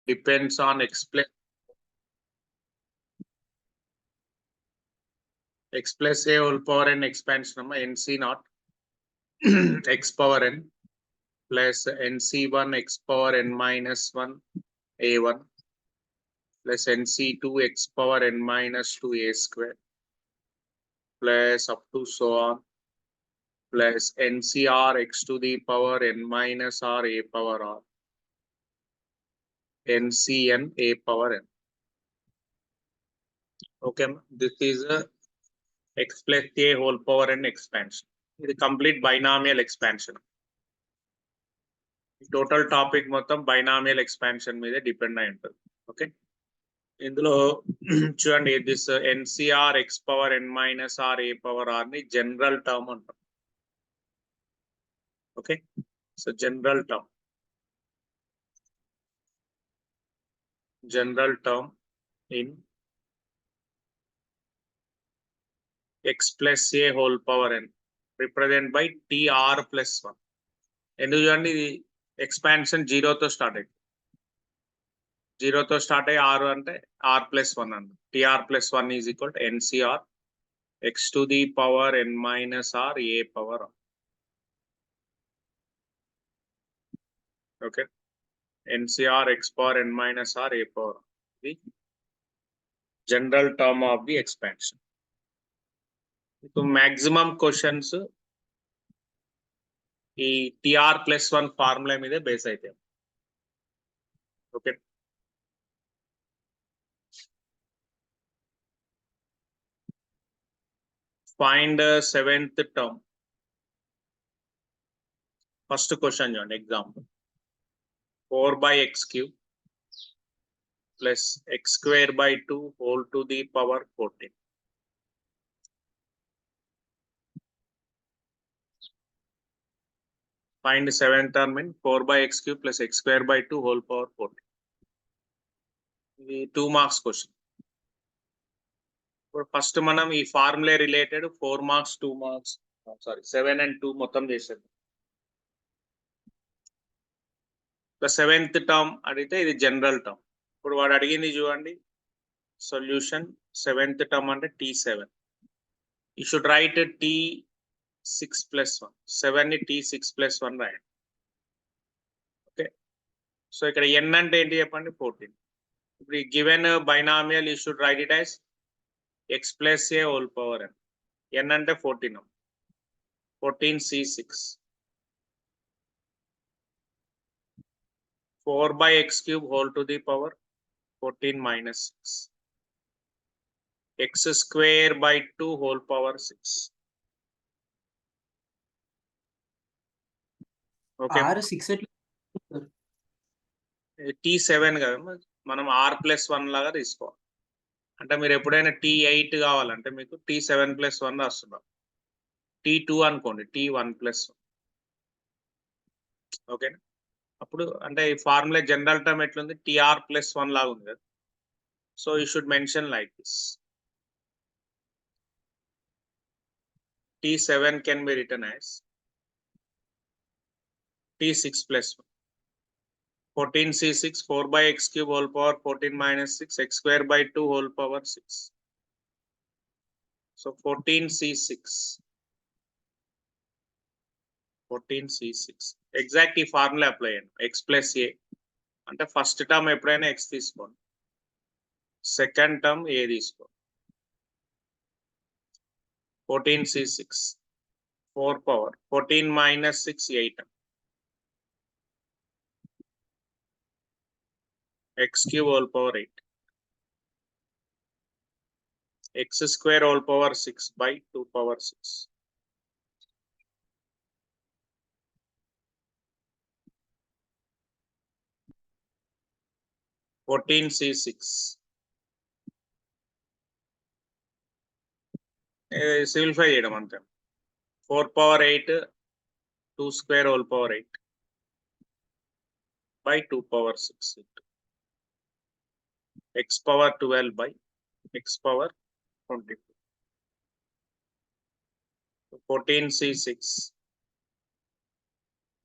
depends on x plus a whole power n expansion nc naught x power n plus nc1 x power n minus 1 a1 plus nc2 x power n minus 2 a square plus up to so on plus ncr x to the power n minus r a power r ncn a power n. Okay, this is a x plus a whole power n expansion. It is complete binomial expansion. Total topic మొత్తం binomial expansion మీద depend అయి ఉంటుంది. Okay, ఇందులో చూడండి this nCr x power n minus r a power r ని general term అంటాం. Okay, so general term in x plus a whole power n represent by Tr plus 1. ఎందుకు చూడండి ఇది ఎక్స్పాన్షన్ జీరోతో స్టార్ట్ అయింది. జీరోతో స్టార్ట్ అయ్యి ఆర్ అంటే ఆర్ ప్లస్ 1 అండి. Tr plus 1 is equal to nCr X to the power n minus r a power r. Okay, nCr x power n minus r a power the general term of the expansion. ఇప్పుడు maximum questions ఈ Tr plus 1 formula మీద base అయితే. Okay, find seventh term. First question చూడండి example 4/x³ plus x²/2 whole to the power 14. Find the seventh term in 4/x³ plus x²/2 whole power 14. The 2 marks question. First మనం ఈ formula related 4 marks 2 marks 7 and 2 మొత్తం చేసేది. Seventh term అడిగితే ఇది general term. ఇప్పుడు వాడు అడిగింది చూడండి సొల్యూషన్ సెవెంత్ టర్మ్ అంటే t7. You should write t6+1. 7 ని t6+1 రాయండి. ఓకే, సో ఇక్కడ n అంటే ఏంటి చెప్పండి 14. ఇప్పుడు ఈ given binomial you should write it as x plus a whole power n. n అంటే 14. 14c6 4/x³ whole to the power 14 minus 6 x²/2 whole power 6. Okay, t7 కదా మనం r+1 లాగా తీసుకోవాలి. అంటే మీరు ఎప్పుడైనా t8 కావాలంటే మీకు t7+1 రాస్తున్నాం. t2 అనుకోండి t1+1. ఓకేనా, అప్పుడు అంటే ఈ ఫార్ములా జనరల్ టర్మ్ ఎట్లుంది tr+1 లాగా ఉంది కదా. So you should mention like this. t7 can be return as t6+1. 14c6 4/x³ whole power 14 minus 6 x²/2 whole power 6. So 14c6 exact ఈ ఫార్ములా అప్లై అయ్యండి. x plus a అంటే first term ఎప్పుడైనా x తీసుకోండి, second term a తీసుకోండి. 14c6 4 power 14 minus 6 8 x³ whole power 8 x² whole power 6/2 power 6. c6 simplify చేయడం అంతే. 4 power 8 2² whole power 8/2 power 6 x power 12/x power 24. 14c6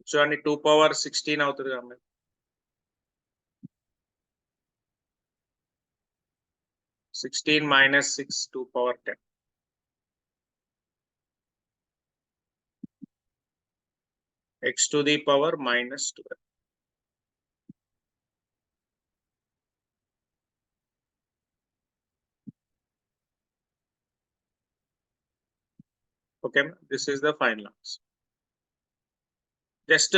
చూడండి 2 power 16 అవుతుంది కదా. 16 minus 6 to power 10. X to the power minus 12. Okay, this is the final answer. Just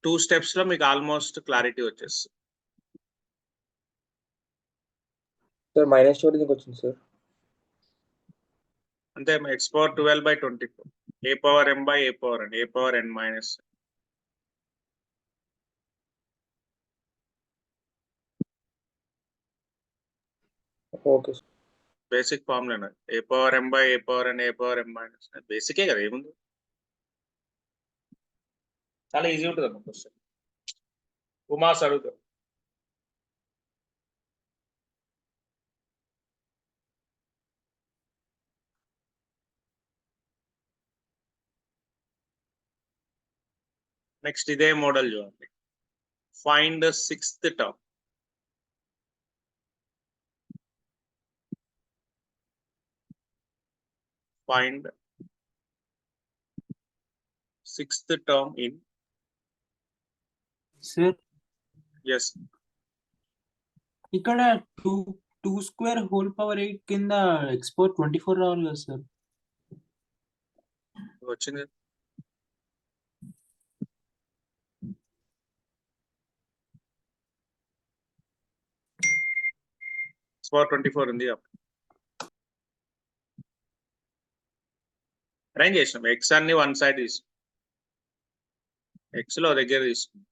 2 steps లో మీకు almost clarity వచ్చేస్తుంది. Sir minus 2 ఎందుకు వచ్చింది సార్? అంతే, x power 12 by 24, a power m by a power n, a power n minus. Okay sir. Basic formula a power m by a power n, a power m minus. బేసికే కదా, ఏముంది, చాలా easy ఉంటుంది అమ్మ question. Uma's అడుగుతారు. Next ఇదే model చూడండి. Find the 6th term. Find 6th term in. Sir, Yes. ఇక్కడ 2 square whole power 8 కింద ఎక్స్పోర్ట్ 24 రావాలి కదా సార్? వచ్చింది. ఎక్స్పోర్ట్ 24 ఉంది. అరేంజ్ చేసినాం. ఎక్స్ అన్ని వన్ సైడ్ తీసుకున్నాం, ఎక్స్ లో దగ్గర తీసుకున్నాం.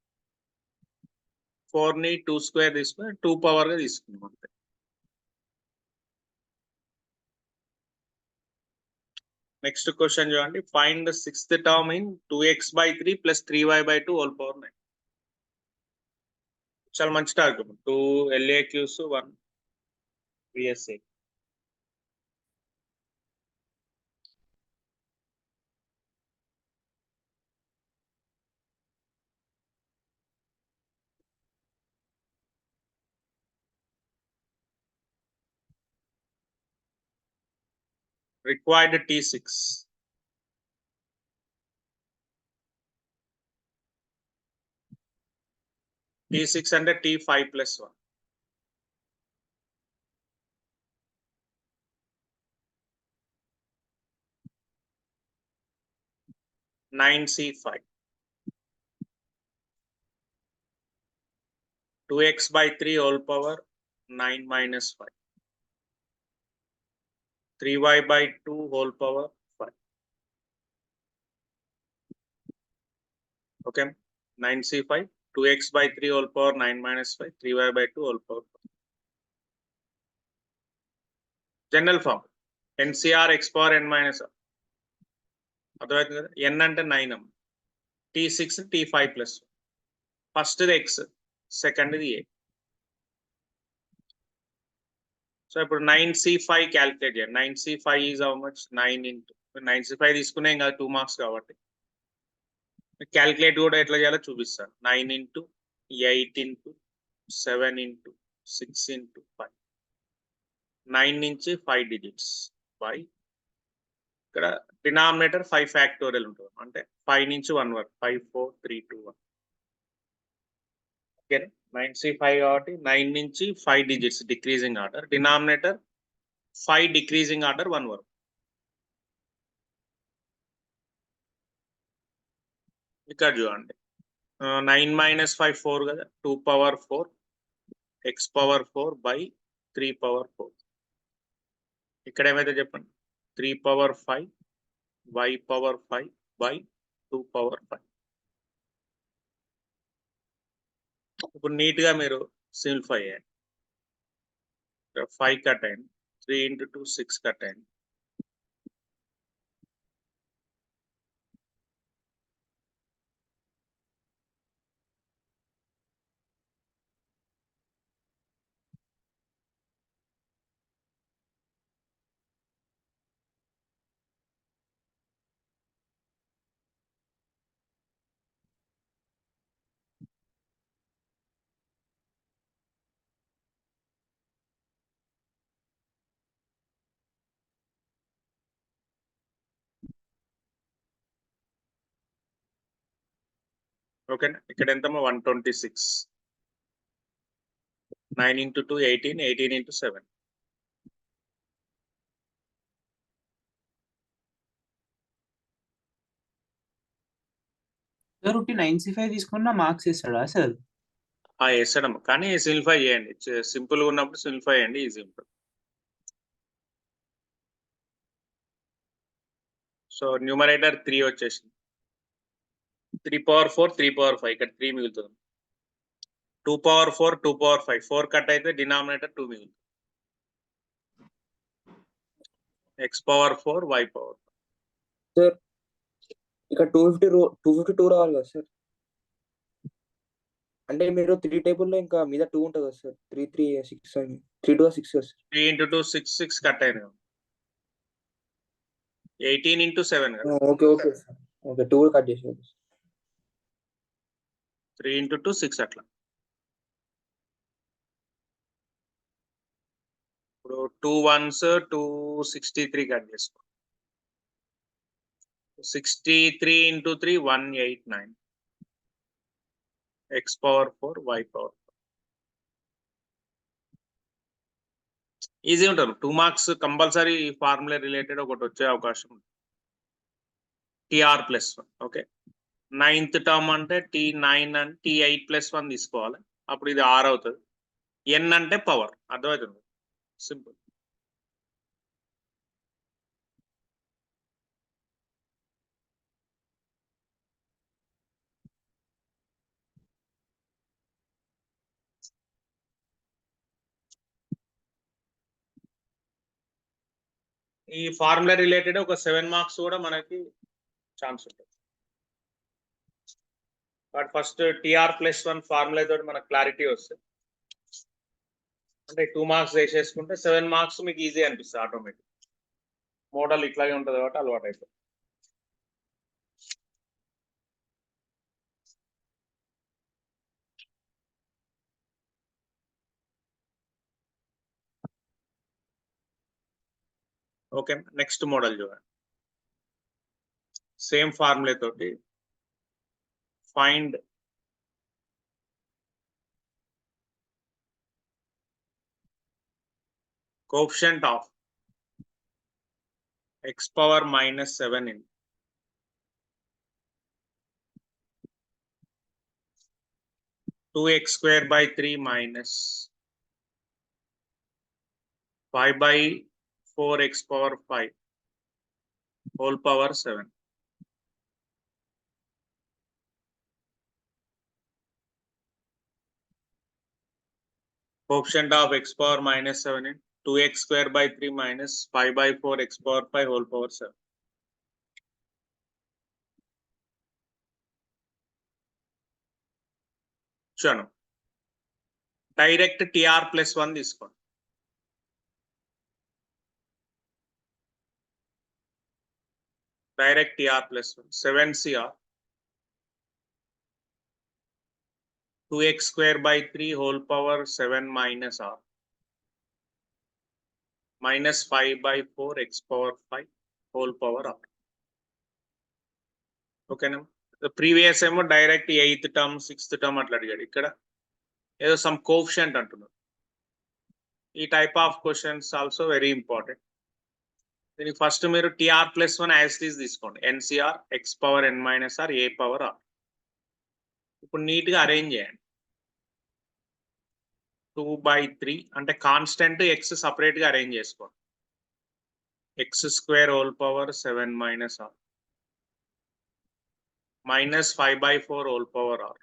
4 ని 2 స్క్వేర్ తీసుకుని 2 పవర్ గా తీసుకున్నాం అంతే. నెక్స్ట్ క్వశ్చన్ చూడండి. Find 6th term in 2x/3 plus 3y/2 whole power 9. చాలా మంచి target. 2 LAQs 1 VSA. Required T6. T6 అంటే T5 plus 1. Nine C5. 2x/3 whole power 9 minus 5. 3y/2 whole power 5. Okay, 9C5, 2x/3 whole power 9 minus 5, 3y/2 whole power 5. General form NCR x power n minus r. అర్థమవుతుంది కదా. n అంటే 9 అమ్మ, T6 T5 plus. First ఇది x, second ఇది a. So ఇప్పుడు 9C5 calculate చేయండి. 9C5 is how much? 9 into 9C5 తీసుకునే ఇంకా 2 మార్క్స్ కాబట్టి క్యాలిక్యులేట్ కూడా ఎట్లా చేయాలో చూపిస్తాను. 9 ఇంటూ 8 ఇంటూ 7 ఇంటూ 6 ఇంటూ 5. 9 నుంచి 5 డిజిట్స్ బై, ఇక్కడ డినామినేటర్ 5 ఫ్యాక్టోరియల్ ఉంటుంది, అంటే 5 నుంచి 1 వరకు 5 4 3 2 1. ఓకే, 9C5 కాబట్టి 9 నుంచి 5 digits decreasing order, denominator 5 decreasing order 1 వరకు. ఇక్కడ చూడండి, 9 minus 5 4 కదా, 2 power 4, x power 4 by 3 power 4. ఇక్కడ ఏమైతే చెప్పండి, 3 power 5, y power 5 by 2 power 5. ఇప్పుడు నీట్ గా మీరు సింప్లిఫై చేయండి. 5 కట్ అయింది, 3 into 2 6 కట్ అయింది. ఓకేనా, ఇక్కడ ఎంతమ్మా 126. 9 into 2 18, 18 into 7. సార్ ఒకటి 9C5 తీసుకున్నా మార్క్స్ ఇస్తాడా సార్? వేస్తాడమ్మా, కానీ సింప్లిఫై చేయండి. సింపుల్ గా ఉన్నప్పుడు సింప్లిఫై చేయండి, ఈజీ ఉంటుంది. సో న్యూమరేటర్ 3 వచ్చేసింది. 3 power 4, 3 power 5, ఇక్కడ 3 మిగులుతుంది. 2 power 4, 2 power 5, 4 కట్ అయితే డినామినేటర్ 2 మిగులుతుంది. x power 4, y power 4. Sir ఇక్కడ 252 రావాలి కదా సార్? అంటే మీరు 3 టేబుల్లో ఇంకా మీద 2 ఉంటుంది కదా సార్? 3 3 6 అని 3 2 6 కదా సార్? 3 into 2 6, 6 కట్ అయింది. 18 into 7 కదా. Okay okay sir, okay 2 cut చేసేది. 3 into 2 6 అట్లా. ఇప్పుడు 2 1s 263 కట్ చేసుకో. 63 into 3 189. x power 4, y power 4. Easy ఉంటారు. 2 మార్క్స్ కంపల్సరీ ఫార్ములా రిలేటెడ్ ఒకటి వచ్చే అవకాశం ఉంది. TR+1. ఓకే, 9th టర్మ్ అంటే T9 and T8+1 తీసుకోవాలి. అప్పుడు ఇది R అవుతుంది. n అంటే పవర్, అర్థమవుతుంది. సింపుల్. ఈ ఫార్ములా రిలేటెడ్ ఒక 7 మార్క్స్ కూడా మనకి ఛాన్స్ ఉంటుంది. బట్ ఫస్ట్ TR+1 ఫార్ములా తోటి మనకు క్లారిటీ వస్తుంది. అంటే 2 మార్క్స్ వేసేసుకుంటే 7 మార్క్స్ మీకు ఈజీ అనిపిస్తుంది ఆటోమేటిక్. మోడల్ ఇట్లాగే ఉంటుంది కాబట్టి అలవాటు అయిపోతుంది. ఓకే, నెక్స్ట్ మోడల్ చూడండి. సేమ్ ఫార్ములా తోటి find coefficient of x power -7 in 2x square by 3 minus 5 by 4x power 5 whole power 7. Coefficient of x power -7 in 2x square by 3 minus 5 by 4x power 5 whole power 7. చూడండి, direct TR+1 తీసుకోండి. Direct TR+1 7CR 2x square by 3 whole power 7 minus R minus 5 by 4 x power 5 whole power R. ఓకేనా, previous ఏమో direct 8th term 6th term అట్లా అడిగాడు. ఇక్కడ ఏదో some coefficient అంటున్నారు. ఈ type of questions also very important. దీనికి first మీరు TR+1 యాజ్ ఇట్ ఈస్ తీసుకోండి. NCR x power n minus R a power R. ఇప్పుడు నీట్ గా అరేంజ్ చేయండి. 2/3 అంటే కాన్స్టెంట్ x సపరేట్ గా అరేంజ్ చేసుకోండి. x square whole power 7 minus R minus 5 by 4 whole power R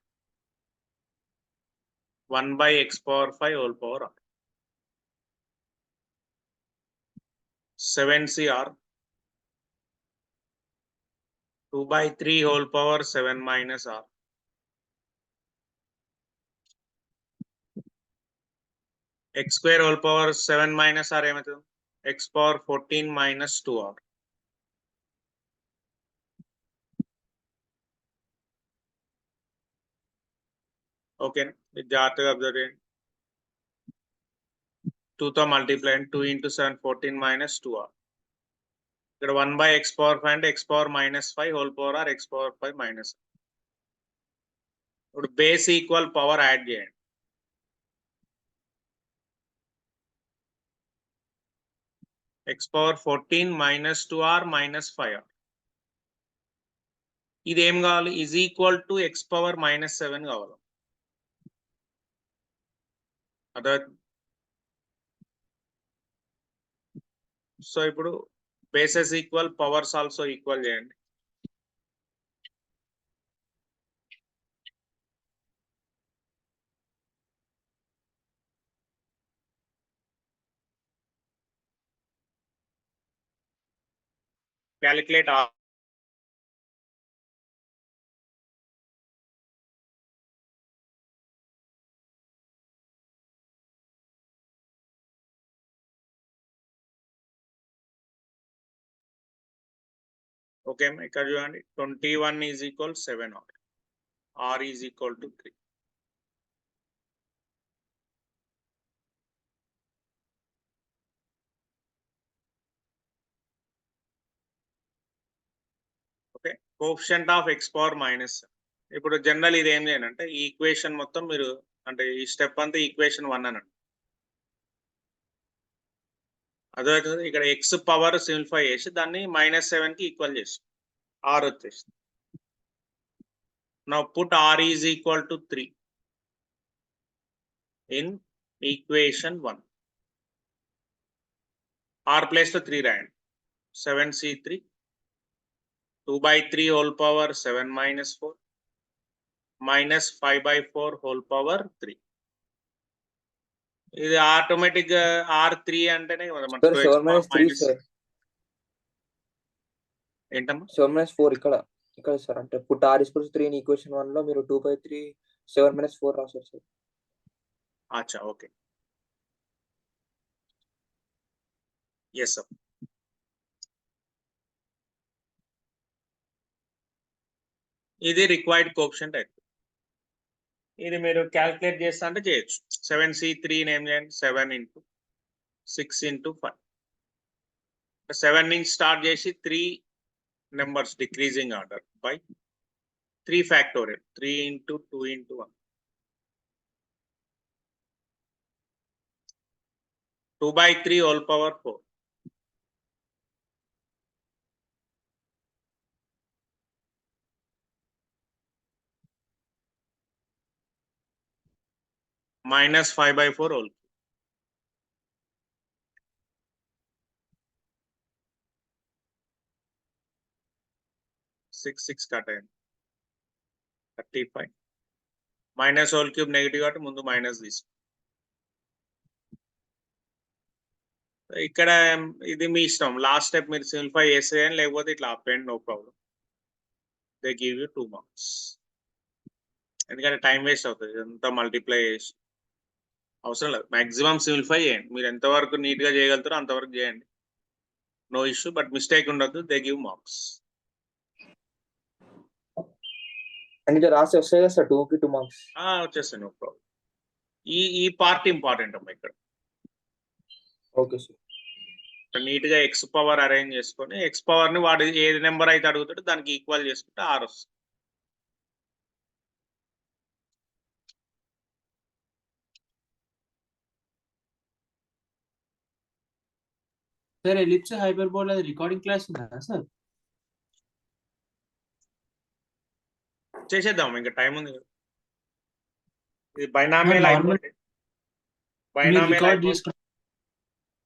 1 by x power 5 whole power R 7CR 2/3 whole power 7 minus R x square whole power 7 minus R ఏమవుతుంది? x power 14 minus 2R. Okay, ఇది జాగ్రత్తగా observe చేయండి. 2తో multiply 2 into 7 14 minus 2R. ఇక్కడ 1 by x power 5 అంటే x power -5 whole power R x power 5 minus. ఇప్పుడు base equal power add చేయండి. x power 14 minus 2r minus 5r. ఇది ఏం కావాలి? Is equal to x power -7 కావాలి. అదే సో ఇప్పుడు bases equal, powers also equal చేయండి. Calculate R. ఓకే, ఇక్కడ చూడండి 21 is equal 7r. R is equal to 3. Okay, coefficient of x power minus. ఇప్పుడు జనరల్ ఇది ఏం చేయండి అంటే ఈ ఈక్వేషన్ మొత్తం మీరు అంటే ఈ స్టెప్ అంతా ఈక్వేషన్ 1 అనండి. అదే ఇక్కడ x పవర్ సింప్లిఫై చేసి దాన్ని -7 కి ఈక్వల్ చేసి r వచ్చేసి. Now put r is equal to 3 in equation 1. r place to 3 రాయండి. 7c3 2/3 whole power 7 minus 4 minus 5/4 whole power 3. ఇది ఆటోమేటిక్ గా r3 అంటేనే సార్ 7 minus 3 సార్. ఏంటమ్మా? 7 minus 4 ఇక్కడ సార్. అంటే put r equals 3 in equation 1 లో మీరు 2/3 7 minus 4 రాశారు సార్. అచ్చా, ఓకే. Yes sir. ఇది రిక్వైర్డ్ కోఎఫిషియంట్ అయితే ఇది మీరు క్యాల్కులేట్ చేస్తా అంటే చేయొచ్చు. 7c3 ఏం చేయండి, 7 into 6 into 5. 7 నుంచి స్టార్ట్ చేసి 3 numbers decreasing order by 3 factorial 3 into 2 into 1. 2/3 whole power 4 minus 5/4 whole. 6 cut అయింది 35 మైనస్ హోల్ క్యూబ్ నెగిటివ్ కాబట్టి ముందు మైనస్ తీసుకో. ఇక్కడ ఇది మీ ఇష్టం. లాస్ట్ స్టెప్ మీరు సింప్లిఫై చేసేయండి, లేకపోతే ఇట్లా up and no problem. They give you 2 marks. ఎందుకంటే టైం వేస్ట్ అవుతుంది ఇదంతా మల్టిప్లై చేసి. అవసరం లేదు, మాక్సిమం సింప్లిఫై చేయండి. మీరు ఎంతవరకు నీట్గా చేయగలుగుతారో అంతవరకు చేయండి, నో ఇష్యూ. బట్ మిస్టేక్ ఉండదు, దే గివ్ మార్క్స్. అండ్ ఇది రాసి వస్తాయి కదా సార్ 2 కి 2 marks. వచ్చేస్తాయి, నో ప్రాబ్లం. ఈ పార్ట్ ఇంపార్టెంట్ అమ్మా ఇక్కడ. Okay sir. నీట్ గా ఎక్స్ పవర్ అరేంజ్ చేసుకొని ఎక్స్ పవర్ ని వాడు ఏ నెంబర్ అయితే అడుగుతాడో దానికి ఈక్వల్ చేసుకుంటే ఆర్ వస్తుంది. Sir ellipse hyperbola recording class ఉందా సార్? చేసేద్దాం, ఇంకా టైం ఉంది కదా. ఇది బైనామియల్ నార్మల్ అయిపోతే బైనామియల్ రికార్డ్ అయిపో చేసుకుంటాం.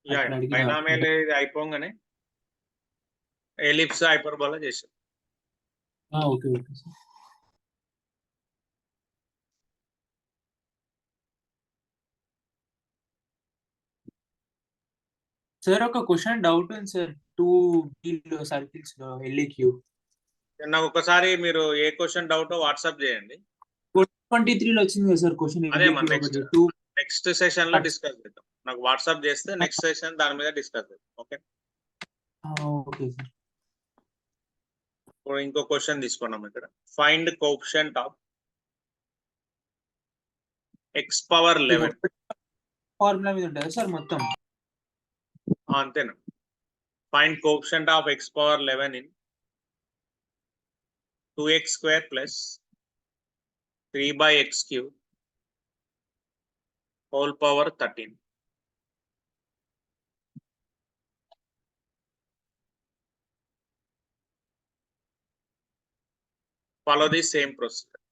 అట్లా అడిగిన. బైనామియల్ ఇది అయిపోగానే ఎలిప్స్ హైపర్బోలా చేసాం. Okay okay sir. సార్ ఒక క్వశ్చన్ డౌట్ ఉంది సార్. 2 సర్కిల్స్ లో ఎల్ఈక్యూ నాకు ఒకసారి మీరు ఏ క్వశ్చన్ డౌట్ వాట్సాప్ చేయండి. 23 లో వచ్చింది కదా సార్ క్వశ్చన్. అదే మన నెక్స్ట్ సెషన్ లో డిస్కస్ చేద్దాం. నాకు వాట్సాప్ చేస్తే నెక్స్ట్ సెషన్ దాని మీద డిస్కస్ చేద్దాం. Okay okay sir. ఇప్పుడు ఇంకో క్వశ్చన్ తీసుకున్నాం ఇక్కడ. Find coefficient of X power 11. Formula మీద ఉంటుందా సార్ మొత్తం? అంతేనా? Find coefficient of X power 11 in 2x² plus 3 by x cube whole power 13. Follow the same procedure.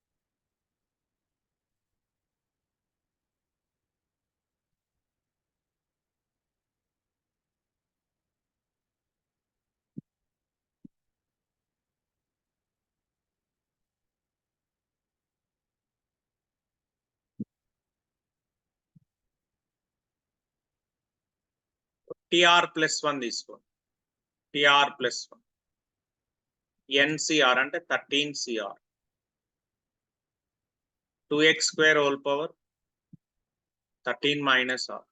TR plus 1 తీసుకో. TR plus 1. NCR అంటే 13CR. 2x square whole power 13 minus R.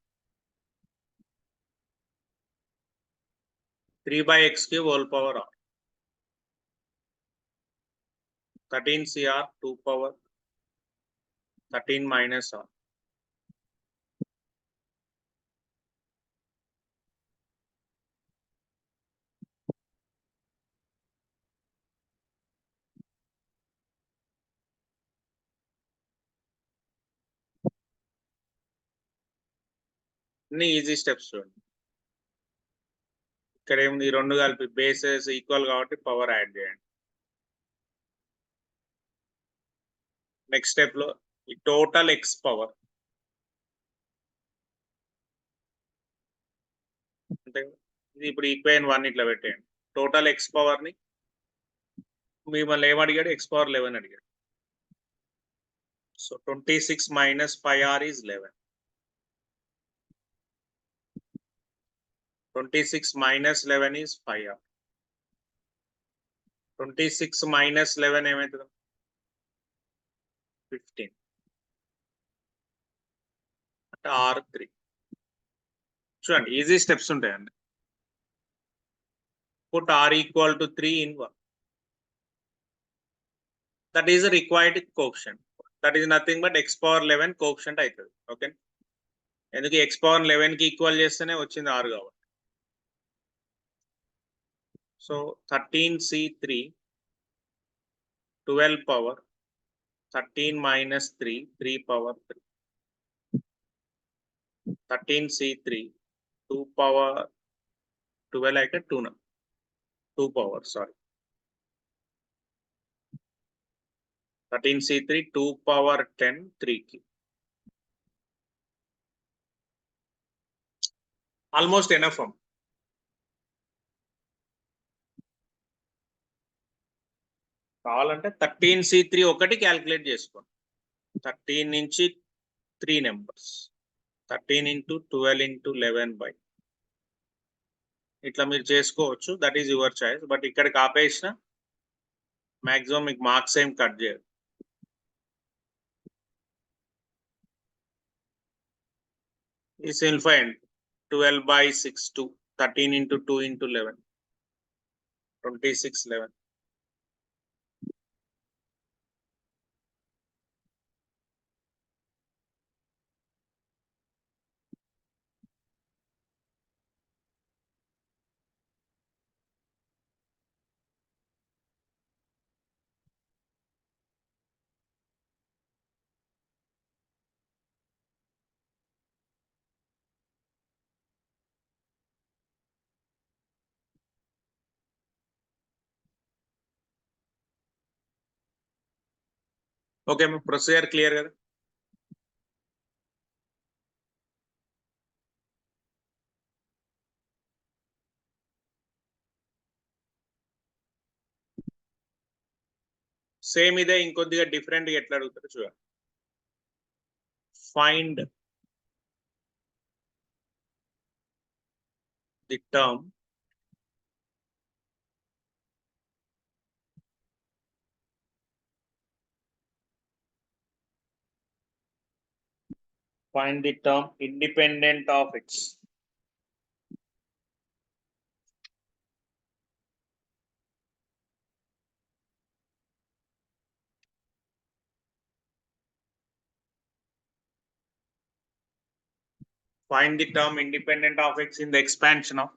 3 by x cube whole power R. 13CR 2 power 13 minus R. అన్ని easy steps చూడండి. ఇక్కడ ఏముంది, ఈ రెండు కలిపి bases equal కాబట్టి పవర్ యాడ్ చేయండి. నెక్స్ట్ స్టెప్ లో ఈ టోటల్ ఎక్స్ పవర్ అంటే ఇది ఇప్పుడు ఈక్వేషన్ 1 ఇట్లా పెట్టేయండి. టోటల్ ఎక్స్ పవర్ ని మిమ్మల్ని ఏమడిగాడు, ఎక్స్ పవర్ 11 అడిగాడు. So 26 minus 5R is 11. 26 minus 11 is 5R. 26 minus 11 ఏమవుతుంది? 15. అంటే R3. చూడండి ఈజీ స్టెప్స్ ఉంటాయండి. Put R equal to 3 in 1. That is a required coefficient. That is nothing but x power 11 coefficient అవుతుంది. Okay, ఎందుకు x power 11 కి equal చేస్తేనే వచ్చింది R కాబట్టి. So 13C3 12 power 13 minus 3 3 power 3. 13C3 2 power 12 అయితే 2 power sorry. 13C3 2 power 10 3 కి almost enough. కావాలంటే 13C3 ఒకటి క్యాల్కులేట్ చేసుకోండి. 13 నుంచి 3 నెంబర్స్ 13 into 12 into 11 by ఇట్లా మీరు చేసుకోవచ్చు. That is your choice. But ఇక్కడికి ఆపేసిన మాక్సిమం మీకు మార్క్స్ ఏం కట్ చేయరు. ఈ simplify 12 by 6 2 13 into 2 into 11 26 11. Okay, procedure clear కదా? సేమ్ ఇదే ఇంకొద్దిగా డిఫరెంట్ గా ఎట్లా అడుగుతారు చూడండి. Find the term independent of x. Find the term independent of x in the expansion of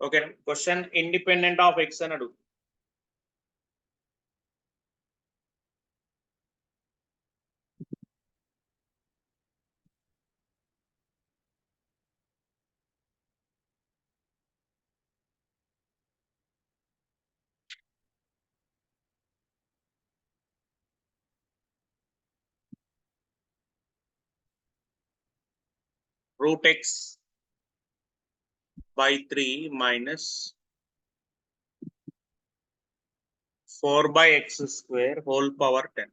okay question independent of X అని అడుగు. root x by 3 minus 4 by x square whole power 10.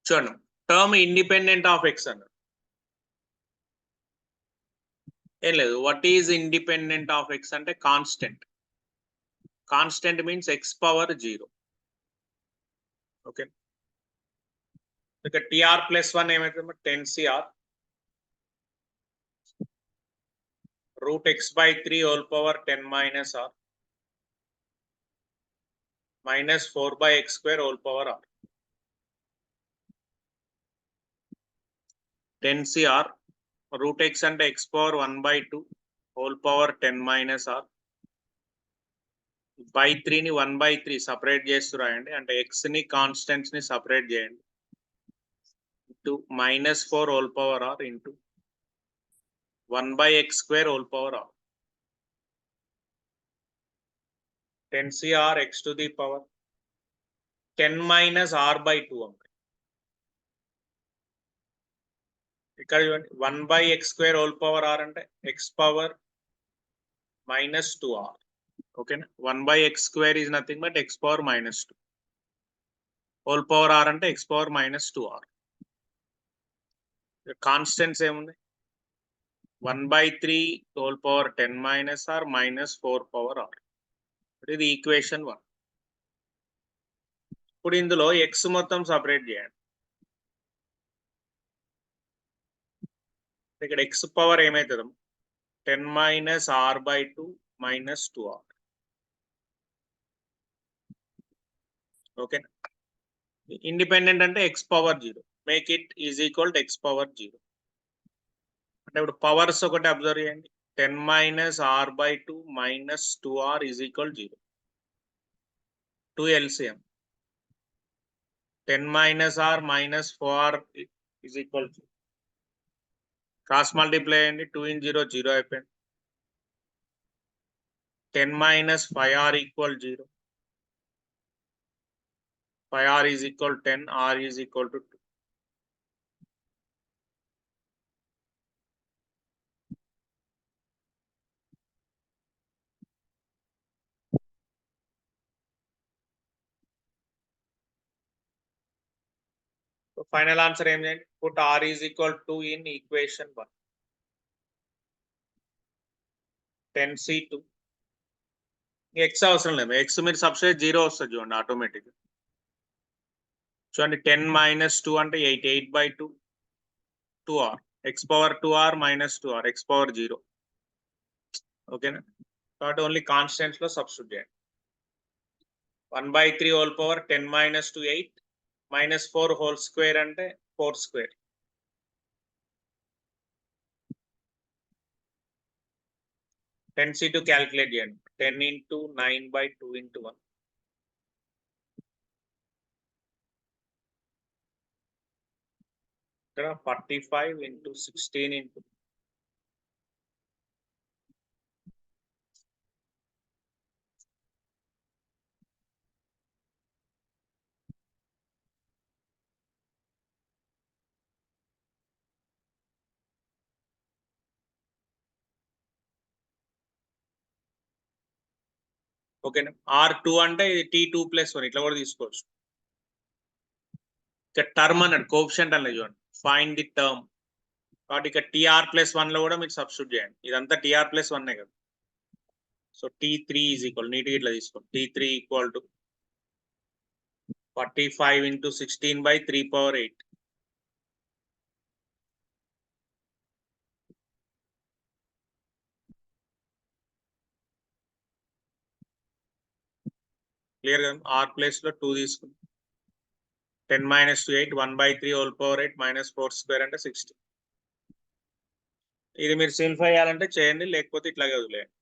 చూడండి term independent of X అన్నారు. ఏం లేదు, what is independent of x అంటే constant. Constant means x power 0. Okay, ఇక TR plus 1 ఏమైతుంది 10cr root x by 3 whole power 10 minus r minus 4 by x square whole power r. 10cr root x అంటే x power 1 by 2 whole power 10 minus r by 3 ని 1 by 3 separate చేస్తూ రాయండి, అంటే x ని constants ని separate చేయండి. Into minus 4 whole power r into 1 by x square whole power r. 10cr x to the power 10 minus r by 2 అండి. ఇక్కడ చూడండి 1 by x square whole power r అంటే x power minus 2r. ఓకేనా, 1 by x square is nothing but x power minus 2 whole power r అంటే x power minus 2r. Constants ఏముంది 1 by 3 whole power 10 minus r minus 4 power r. ఇది equation 1. ఇప్పుడు ఇందులో x మొత్తం separate చేయండి. ఇక్కడ x power ఏమవుతుంది 10 minus r by 2 minus 2r. Okay, independent అంటే x power 0, make it is equal to x power 0. అంటే ఇప్పుడు పవర్స్ ఒకటి అబ్జర్వ్ చేయండి, 10 minus r by 2 minus 2r is equal 0. 2 LCM 10 minus r minus 4r is equal to cross multiply అయ్యండి, 2 in 0 0 అయిపోయింది. 10 minus 5r equal 0. 5r is equal 10, r is equal to 2. So final answer ఏం చేయండి, put r is equal to in equation 1. 10c2 x అవసరం లేదు, x మీరు substitute 0 వస్తుంది చూడండి automatic. చూడండి 10 minus 2 అంటే 8, 8 by 2 2r, x power 2r minus 2r, x power 0. ఓకేనా, కాబట్టి ఓన్లీ కాన్స్టెంట్స్ లో సబ్స్టిట్యూట్ చేయండి. 1 by 3 whole power 10 minus 2 8 minus 4 whole square అంటే 4 square. టెన్ C2 క్యాలిక్యులేట్ చేయండి, 10 into 9 by 2 into 1. ఇక్కడ 45 into 16 into ఓకేనా. R2 అంటే ఇది T2 + 1 ఇట్లా కూడా తీసుకోవచ్చు. ఇక్కడ టర్మ్ అన్నాడు, కోఎఫిషియంట్ అనేది చూడండి, ఫైండ్ ది టర్మ్. కాబట్టి ఇక్కడ TR + 1 లో కూడా మీరు సబ్స్టిట్యూట్ చేయండి, ఇదంతా TR + 1 కదా. సో T3 is equal, నీట్గా ఇట్లా తీసుకోండి. T3 equal to 45 into 16 by 3 power 8. Clear గా R ప్లేస్ లో 2 తీసుకుంది. 10 minus 2 8, 1 by 3 whole power 8 minus 4 square అంటే 60. ఇది మీరు సింప్లిఫై చేయాలంటే చేయండి, లేకపోతే ఇట్లాగే వదిలేయండి.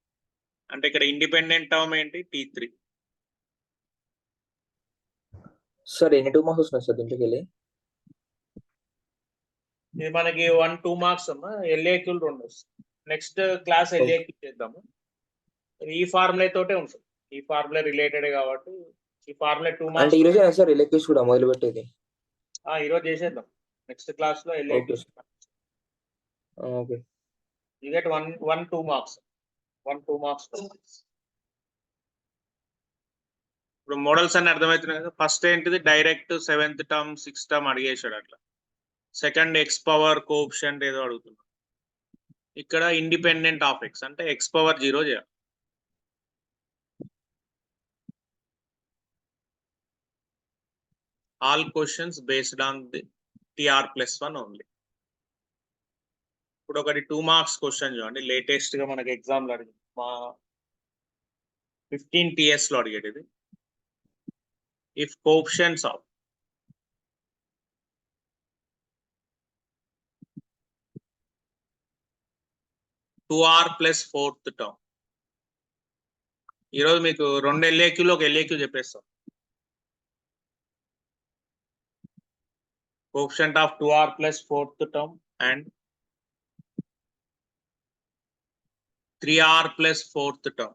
అంటే ఇక్కడ ఇండిపెండెంట్ టర్మ్ ఏంటి? T3. సార్ ఎన్ని 2 మార్క్స్ వస్తున్నాయి సార్ దీంట్లోకి వెళ్ళి? ఇది మనకి 1 2 మార్క్స్ అమ్మా. ఎల్ఏక్యూలు 2 వస్తాయి. నెక్స్ట్ క్లాస్ ఎల్ఏక్యూ చేద్దాము. ఈ ఫార్ములా తోటే ఉంటుంది. ఈ ఫార్ములా రిలేటెడ్ కాబట్టి ఈ ఫార్ములా 2 అంటే మార్క్స్. ఈ రోజే సార్ ఎలెక్టివ్స్ కూడా మొదలు పెట్టేది? ఈరోజు చేసేద్దాం. నెక్స్ట్ క్లాస్ లో LAQ. Okay. You get 1 2 marks. 1 2 marks. ఇప్పుడు మోడల్స్ అన్ని అర్థమవుతున్నాయి కదా. ఫస్ట్ ఏంటిది? Direct 7th term 6th term అడిగేశాడు అట్లా. సెకండ్ ఎక్స్ పవర్ కోఎఫిషియంట్ ఏదో అడుగుతున్నాడు. ఇక్కడ ఇండిపెండెంట్ ఆఫ్ ఎక్స్ అంటే ఎక్స్ పవర్ 0 చేయాలి. All questions based on the TR+1 only. ఇప్పుడు ఒకటి 2 మార్క్స్ క్వశ్చన్ చూడండి. లేటెస్ట్ గా మనకి ఎగ్జామ్ లో అడిగింది. మా 15 TS లో అడిగేది. If coefficients of two R plus 4th term. ఈరోజు మీకు 2 ఎల్ఏక్యూలో ఒక ఎల్ఏక్యూ చెప్పేస్తాం. Coefficient of 2r plus 4th term and 3r plus 4th term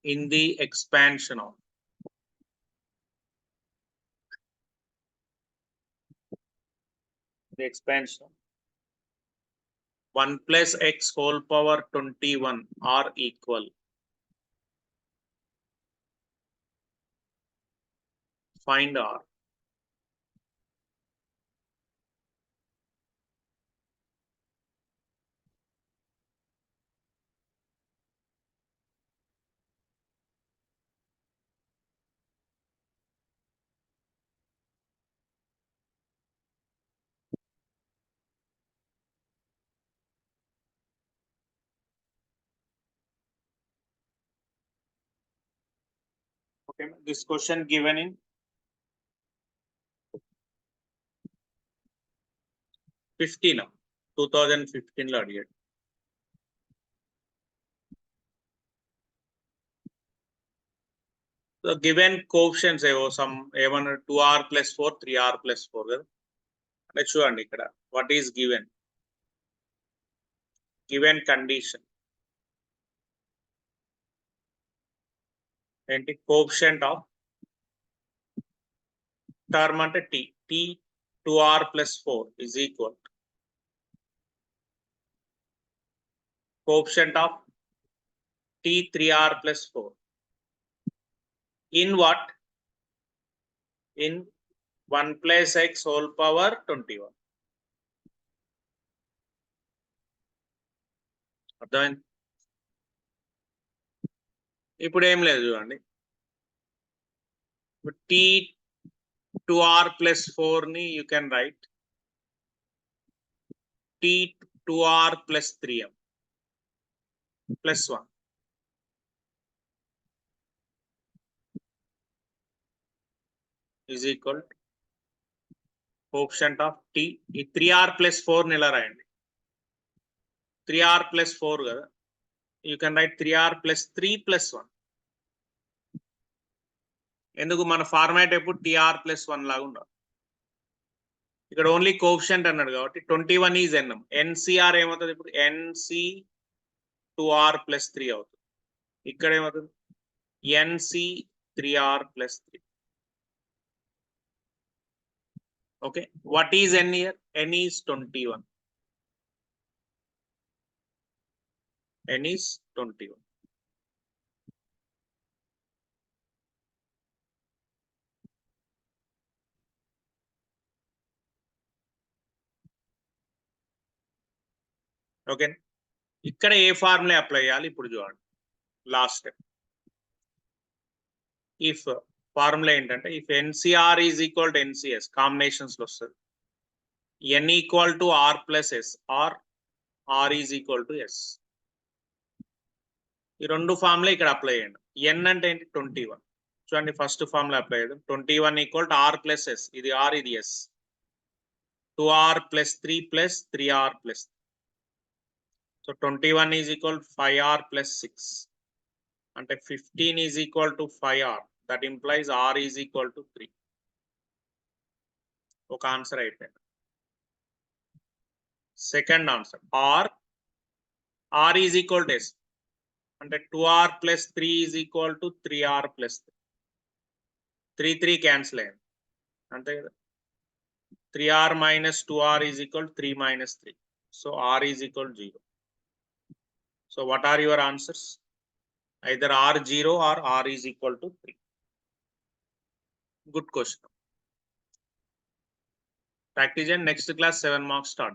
in the expansion of the expansion 1 plus x whole power 21 are equal. Find r. Okay, this question given in 2015 లో అడిగాడు. So given coefficients ఏవో some ఏమన్నా 2r plus 4 3r plus 4 కదా. అంటే చూడండి ఇక్కడ what is given condition ఏంటి? Coefficient of term అంటే t 2r plus 4 is equal coefficient of t 3r plus 4 in what? In 1 plus x whole power 21. అర్థమైంది? ఇప్పుడు ఏం లేదు చూడండి. t 2r plus 4 ని you can write t 2r plus 3m plus 1 is equal to coefficient of t. ఈ 3r plus 4 ని ఎలా రాయండి? 3r plus 4 కదా. You can write 3r plus 3 plus 1. ఎందుకు? మన ఫార్మాట్ ఎప్పుడు tr plus 1 లాగా ఉండాలి. ఇక్కడ ఓన్లీ కోఎఫిషియంట్ అన్నాడు కాబట్టి 21 ఈజ్ ఎన్ఎం. ఎన్సిఆర్ ఏమవుతుంది? ఇప్పుడు NC 2r plus 3 అవుతుంది. ఇక్కడ ఏమవుతుంది? NC 3r plus 3. Okay, what is n here? n is 21. n is 21. Okay, ఇక్కడ ఏ ఫార్ములా అప్లై చేయాలి ఇప్పుడు చూడండి. Last step. ఇఫ్ ఫార్ములా ఏంటంటే if NCR is equal to NCS combinations లో వస్తుంది. N equal to are plus S R R is equal to S. ఈ రెండు ఫార్ములా ఇక్కడ అప్లై చేయండి. ఎన్ అంటే ఏంటి 21. చూడండి ఫస్ట్ ఫార్ములా అప్లై చేద్దాం. 21 equal to are plus s. ఇది ఆర్ ఇది s. 2r plus 3 plus 3r plus. So 21 is equal to 5r plus 6. And 15 is equal to 5r. That implies r is equal to 3. Okay, answer right there. Second answer, r is equal to s. And 2r plus 3 is equal to 3r plus 3. 3 cancel. And 3r minus 2r is equal to 3 minus 3. So r is equal to 0. So what are your answers? Either r 0 or r is equal to 3. Good question. Practice and next class 7 marks start.